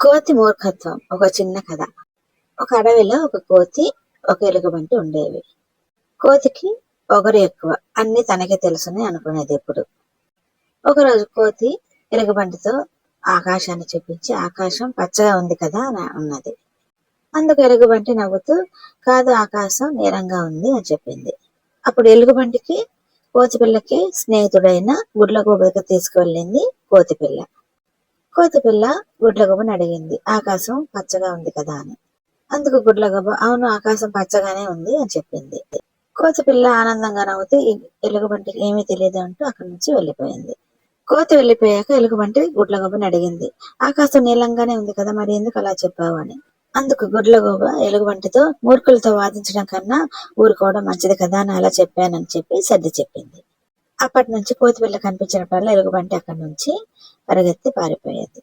కోతి మూర్ఖత్వం. ఒక చిన్న కథ. ఒక అడవిలో ఒక కోతి, ఒక ఎలుగుబంటి ఉండేవి. కోతికి పొగరు ఎక్కువ. అన్ని తనకే తెలుసని అనుకునేది ఎప్పుడు. ఒకరోజు కోతి ఎలుగుబంటితో ఆకాశాన్ని చూపించి, ఆకాశం పచ్చగా ఉంది కదా అని అన్నది. అందుకు ఎలుగుబంటి నవ్వుతూ, కాదు, ఆకాశం నీలంగా ఉంది అని చెప్పింది. అప్పుడు ఎలుగుబంటికి కోతి పిల్లకి స్నేహితుడైన గుడ్లగూబ దగ్గరికి తీసుకువెళ్ళింది కోతిపిల్ల. కోతిపిల్ల గుడ్లగూబని అడిగింది, ఆకాశం పచ్చగా ఉంది కదా అని. అందుకు గుడ్లగూబ, అవును, ఆకాశం పచ్చగానే ఉంది అని చెప్పింది. కోతిపిల్ల ఆనందంగా నవ్వుతూ ఎలుగుబంటికి ఏమీ తెలియదు అంటూ అక్కడి నుంచి వెళ్ళిపోయింది. కోతి వెళ్ళిపోయాక ఎలుగుబంటి గుడ్లగూబని అడిగింది, ఆకాశం నీలంగానే ఉంది కదా, మరి ఎందుకు అలా చెప్పావు అని. అందుకు గుడ్లగూబ ఎలుగుబంటితో, మూర్ఖులతో వాదించడం కన్నా ఊరుకోవడం మంచిది కదా అని అలా చెప్పానని చెప్పి సర్ది చెప్పింది. అప్పటి నుంచి కోతిపిల్ల కనిపించినప్పుడల్లా ఎలుగుబంటి అక్కడి నుంచి పరిగెత్తి పారిపోయేది.